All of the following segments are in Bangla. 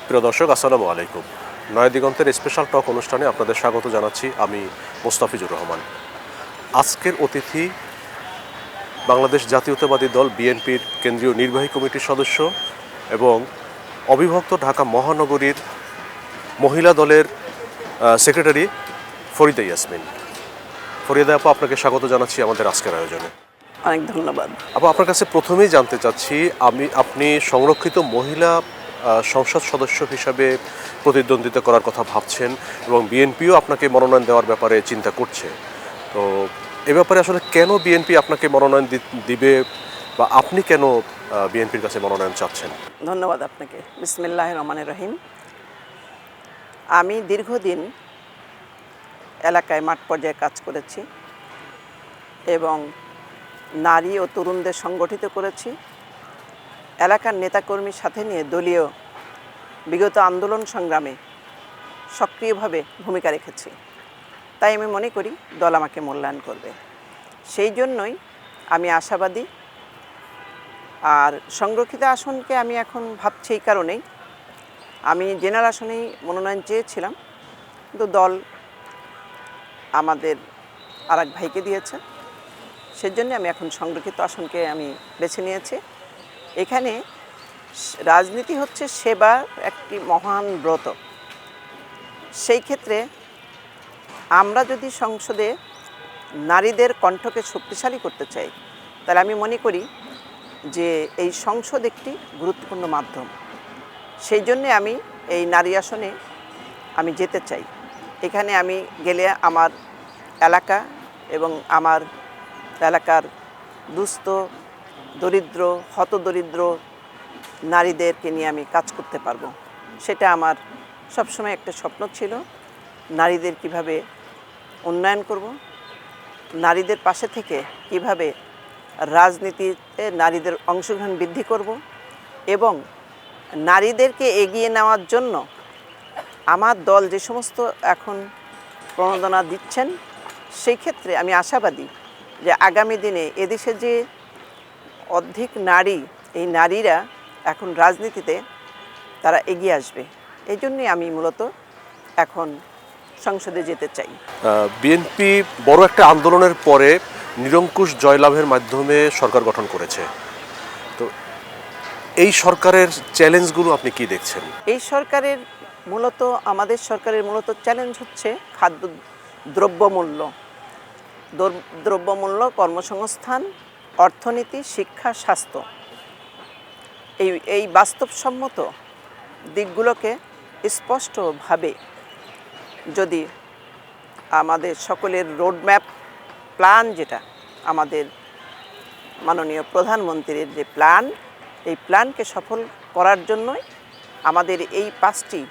প্রিয় দর্শক, আসসালামু আলাইকুম। নয়া দিগন্তের স্পেশাল টক অনুষ্ঠানে আপনাদের স্বাগত জানাচ্ছি। আমি মোস্তাফিজুর রহমান। আজকের অতিথি বাংলাদেশ জাতীয়তাবাদী দল বিএনপির কেন্দ্রীয় নির্বাহী কমিটির সদস্য এবং অবিভক্ত ঢাকা মহানগরীর মহিলা দলের সেক্রেটারি ফরিদা ইয়াসমিন। ফরিদা আপু, আপনাকে স্বাগত জানাচ্ছি আমাদের আজকের আয়োজনে। অনেক ধন্যবাদ। আপু, আপনার কাছে প্রথমেই জানতে চাচ্ছি, আপনি সংরক্ষিত মহিলা সংসদ সদস্য হিসাবে প্রতিদ্বন্দ্বিতা করার কথা ভাবছেন এবং বিএনপিও আপনাকে মনোনয়ন দেওয়ার ব্যাপারে চিন্তা করছে। তো এ ব্যাপারে আসলে কেন বিএনপি আপনাকে মনোনয়ন দিবে বা আপনি কেন বিএনপির কাছে মনোনয়ন চাচ্ছেন? ধন্যবাদ আপনাকে। বিসমিল্লাহির রহমানির রহিম। আমি দীর্ঘদিন এলাকায় মাঠ পর্যায়ে কাজ করেছি এবং নারী ও তরুণদের সংগঠিত করেছি। এলাকার নেতাকর্মীর সাথে নিয়ে দলীয় বিগত আন্দোলন সংগ্রামে সক্রিয়ভাবে ভূমিকা রেখেছি। তাই আমি মনে করি দল আমাকে মূল্যায়ন করবে। সেই জন্যই আমি আশাবাদী। আর সংরক্ষিত আসনকে আমি এখন ভাবছি এই কারণেই, আমি জেনারেল আসনেই মনোনয়ন চেয়েছিলাম, কিন্তু দল আমাদের আরেক ভাইকে দিয়েছে। সেজন্য আমি এখন সংরক্ষিত আসনকে আমি বেছে নিয়েছি। এখানে রাজনীতি হচ্ছে সেবার একটি মহান ব্রত। সেই ক্ষেত্রে আমরা যদি সংসদে নারীদের কণ্ঠকে শক্তিশালী করতে চাই, তাহলে আমি মনে করি যে এই সংসদ একটি গুরুত্বপূর্ণ মাধ্যম। সেই জন্যে আমি এই নারী আসনে আমি যেতে চাই। এখানে আমি গেলে আমার এলাকা এবং আমার এলাকার দুস্থ, দরিদ্র, হতদরিদ্র নারীদেরকে নিয়ে আমি কাজ করতে পারবো। সেটা আমার সবসময় একটা স্বপ্ন ছিল। নারীদের কিভাবে উন্নয়ন করব, নারীদের পাশে থেকে কিভাবে রাজনীতিতে নারীদের অংশগ্রহণ বৃদ্ধি করব এবং নারীদেরকে এগিয়ে নেওয়ার জন্য আমার দল যে সমস্ত এখন প্রণোদনা দিচ্ছেন, সেই ক্ষেত্রে আমি আশাবাদী যে আগামী দিনে এদেশে যে অধিক নারী, এই নারীরা এখন রাজনীতিতে তারা এগিয়ে আসবে। এই জন্যই আমি মূলত এখন সংসদে যেতে চাই। বিএনপি বড় একটা আন্দোলনের পরে নিরঙ্কুশ জয়লাভের মাধ্যমে সরকার গঠন করেছে। তো এই সরকারের চ্যালেঞ্জগুলো আপনি কি দেখছেন? এই সরকারের আমাদের সরকারের মূলত চ্যালেঞ্জ হচ্ছে খাদ্য দ্রব্যমূল্য, কর্মসংস্থান, অর্থনীতি, শিক্ষা, স্বাস্থ্য। এই বাস্তবসম্মত দিকগুলোকে স্পষ্টভাবে যদি আমাদের সকলের রোডম্যাপ প্ল্যান, যেটা আমাদের মাননীয় প্রধানমন্ত্রীর যে প্ল্যান, এই প্ল্যানকে সফল করার জন্যই আমাদের এই 5টি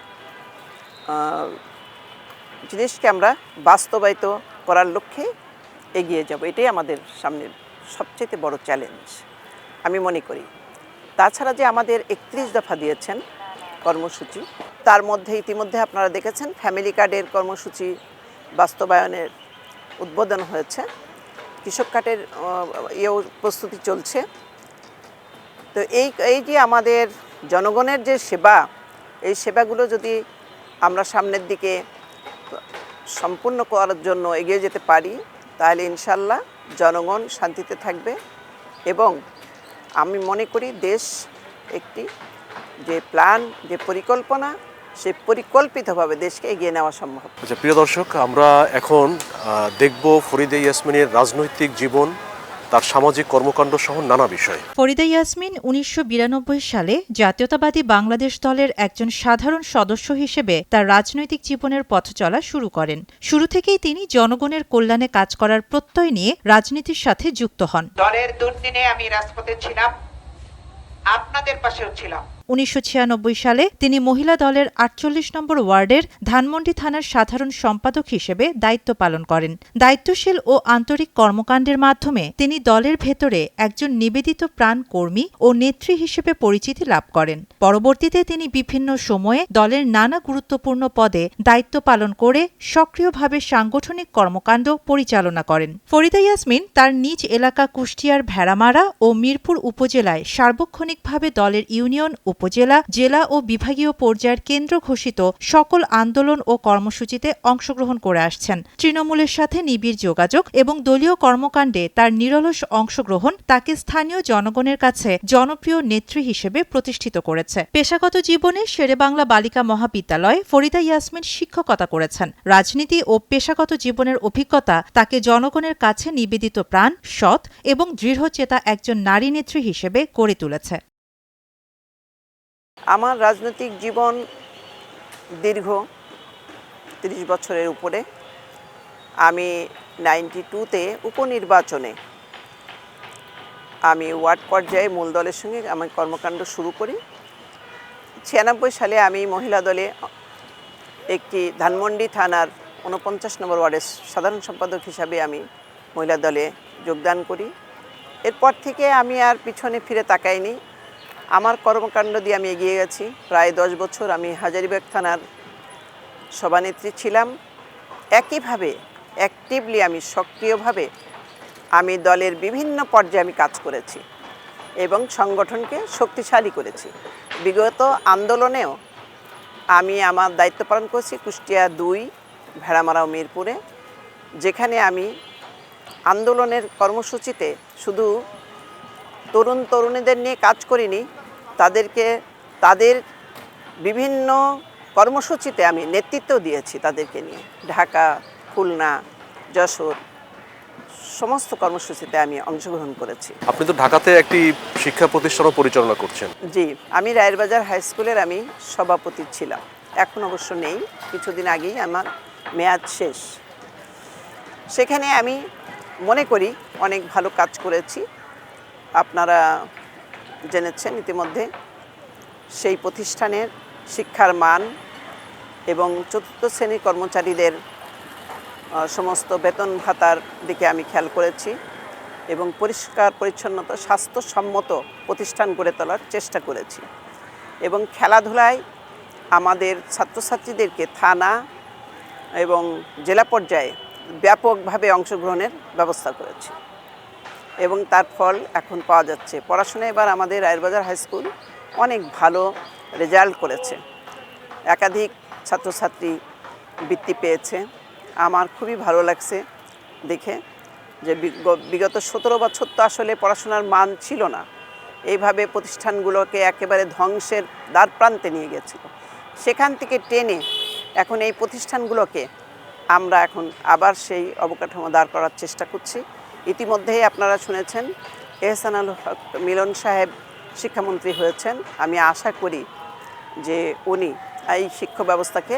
জিনিসকে আমরা বাস্তবায়িত করার লক্ষ্যে এগিয়ে যাব। এটাই আমাদের সামনের সবচেয়ে বড় চ্যালেঞ্জ আমি মনে করি। তাছাড়া যে আমাদের 31 দফা দিয়েছেন কর্মসূচি, তার মধ্যে ইতিমধ্যে আপনারা দেখেছেন ফ্যামিলি কার্ডের কর্মসূচি বাস্তবায়নের উদ্বোধন হয়েছে। কৃষক কার্ডের প্রস্তুতি চলছে। তো এই যে আমাদের জনগণের যে সেবা, এই সেবাগুলো যদি আমরা সামনের দিকে সম্পূর্ণ করার জন্য এগিয়ে যেতে পারি, তাহলে ইনশাল্লাহ জনগণ শান্তিতে থাকবে এবং আমি মনে করি দেশ একটি যে প্ল্যান, যে পরিকল্পনা, সে পরিকল্পিতভাবে দেশকে এগিয়ে নেওয়া সম্ভব। আচ্ছা, প্রিয় দর্শক, আমরা এখন দেখব ফরিদা ইয়াসমিনের রাজনৈতিক জীবন, তার সামাজিক কর্মকাণ্ড সহ নানা বিষয়। ফরিদা ইয়াসমিন ১৯৯২ সালে জাতীয়তাবাদী বাংলাদেশ দলের একজন সাধারণ সদস্য হিসেবে তার রাজনৈতিক জীবনের পথ চলা শুরু করেন। শুরু থেকেই তিনি জনগণের কল্যাণে কাজ করার প্রত্যয় নিয়ে রাজনীতির সাথে যুক্ত হন। দলের দুর্দিনে আমি রাজপথে ছিলাম, আপনাদের পাশেও ছিলাম। ১৯৯৬ সালে তিনি মহিলা দলের ৪৮ নম্বর ওয়ার্ডের ধানমন্ডি থানার সাধারণ সম্পাদক হিসেবে দায়িত্ব পালন করেন। দায়িত্বশীল ও আন্তরিক কর্মকাণ্ডের মাধ্যমে তিনি দলের ভেতরে একজন নিবেদিত প্রাণ কর্মী ও নেত্রী হিসেবে পরিচিতি লাভ করেন। পরবর্তীতে তিনি বিভিন্ন সময়ে দলের নানা গুরুত্বপূর্ণ পদে দায়িত্ব পালন করে সক্রিয়ভাবে সাংগঠনিক কর্মকাণ্ড পরিচালনা করেন। ফরিদা ইয়াসমিন তার নিজ এলাকা কুষ্টিয়ার ভেড়ামারা ও মিরপুর উপজেলায় সার্বক্ষণিকভাবে দলের ইউনিয়ন উপজেলা, জেলা ও বিভাগীয় পর্যায়ের কেন্দ্র ঘোষিত সকল আন্দোলন ও কর্মসূচিতে অংশগ্রহণ করে আসছেন। তৃণমূলের সাথে নিবিড় যোগাযোগ এবং দলীয় কর্মকাণ্ডে তার নিরলস অংশগ্রহণ তাকে স্থানীয় জনগণের কাছে জনপ্রিয় নেত্রী হিসেবে প্রতিষ্ঠিত করেছে। পেশাগত জীবনে শেরেবাংলা বালিকা মহাবিদ্যালয়ে ফরিদা ইয়াসমিন শিক্ষকতা করেছেন। রাজনীতি ও পেশাগত জীবনের অভিজ্ঞতা তাকে জনগণের কাছে নিবেদিত প্রাণ, সৎ এবং দৃঢ়চেতা একজন নারী নেত্রী হিসেবে গড়ে তুলেছে। আমার রাজনৈতিক জীবন দীর্ঘ 30 বছরের উপরে। আমি 92-তে উপনির্বাচনে আমি ওয়ার্ড পর্যায়ে মূল দলের সঙ্গে আমার কর্মকাণ্ড শুরু করি। 96 সালে আমি মহিলা দলে একটি ধানমন্ডি থানার 49 নম্বর ওয়ার্ডের সাধারণ সম্পাদক হিসাবে আমি মহিলা দলে যোগদান করি। এরপর থেকে আমি আর পিছনে ফিরে তাকাইনি। আমার কর্মকাণ্ড দিয়ে আমি এগিয়ে গেছি। প্রায় 10 বছর আমি হাজারীবাগ থানার সভানেত্রী ছিলাম। একইভাবে অ্যাক্টিভলি আমি সক্রিয়ভাবে আমি দলের বিভিন্ন পর্যায়ে আমি কাজ করেছি এবং সংগঠনকে শক্তিশালী করেছি। বিগত আন্দোলনেও আমি আমার দায়িত্ব পালন করেছি কুষ্টিয়া 2, ভেড়ামারা ও মিরপুরে, যেখানে আমি আন্দোলনের কর্মসূচিতে শুধু তরুণ তরুণীদের নিয়ে কাজ করিনি, তাদের বিভিন্ন কর্মসূচিতে আমি নেতৃত্ব দিয়েছি। তাদেরকে নিয়ে ঢাকা, খুলনা, যশোর সমস্ত কর্মসূচিতে আমি অংশগ্রহণ করেছি। আপনি তো ঢাকাতে একটি শিক্ষা প্রতিষ্ঠানও পরিচালনা করছেন। জি, আমি রায়েরবাজার হাই স্কুলের আমি সভাপতি ছিলাম। এখন অবশ্য নেই, কিছুদিন আগেই আমার মেয়াদ শেষ। সেখানে আমি মনে করি অনেক ভালো কাজ করেছি। আপনারা জেনেছেন ইতিমধ্যে সেই প্রতিষ্ঠানের শিক্ষার মান এবং 4র্থ শ্রেণীর কর্মচারীদের সমস্ত বেতন ভাতার দিকে আমি খেয়াল করেছি এবং পরিষ্কার পরিচ্ছন্নতা স্বাস্থ্যসম্মত প্রতিষ্ঠান গড়ে তোলার চেষ্টা করেছি এবং খেলাধুলায় আমাদের ছাত্রছাত্রীদেরকে থানা এবং জেলা পর্যায়ে ব্যাপকভাবে অংশগ্রহণের ব্যবস্থা করেছি এবং তার ফল এখন পাওয়া যাচ্ছে। পড়াশোনায় এবার আমাদের রায়েরবাজার হাই স্কুল অনেক ভালো রেজাল্ট করেছে, একাধিক ছাত্রছাত্রী বৃত্তি পেয়েছে। আমার খুবই ভালো লাগছে দেখে যে বিগত 17 বছর তো আসলে পড়াশোনার মান ছিল না, এইভাবে প্রতিষ্ঠানগুলোকে একেবারে ধ্বংসের দ্বার প্রান্তে নিয়ে গেছিল। সেখান থেকে টেনে এখন এই প্রতিষ্ঠানগুলোকে আমরা এখন আবার সেই অবকাঠামো দাঁড় করার চেষ্টা করছি। ইতিমধ্যেই আপনারা শুনেছেন এহসানুল হক মিলন সাহেব শিক্ষামন্ত্রী হয়েছেন। আমি আশা করি যে উনি এই শিক্ষা ব্যবস্থাকে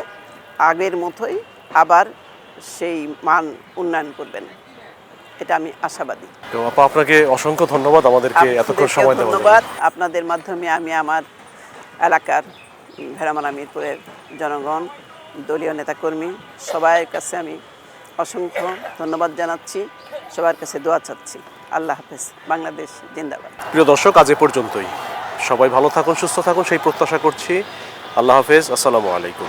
আগের মতোই আবার সেই মান উন্নয়ন করবেন, এটা আমি আশাবাদী। তো আপা, আপনাকে অসংখ্য ধন্যবাদ আমাদেরকে এতক্ষণ সময় দেওয়ার জন্য। ধন্যবাদ। আপনাদের মাধ্যমে আমি আমার এলাকার ভেড়ামারা মিরপুরের জনগণ, দলীয় নেতাকর্মী সবার কাছে আমি অসংখ্য ধন্যবাদ জানাচ্ছি, সবার কাছে দোয়া চাচ্ছি। আল্লাহ হাফেজ। বাংলাদেশ জিন্দাবাদ। প্রিয় দর্শক, আজ এ পর্যন্তই। সবাই ভালো থাকুন, সুস্থ থাকুন সেই প্রত্যাশা করছি। আল্লাহ হাফেজ। আসসালামু আলাইকুম।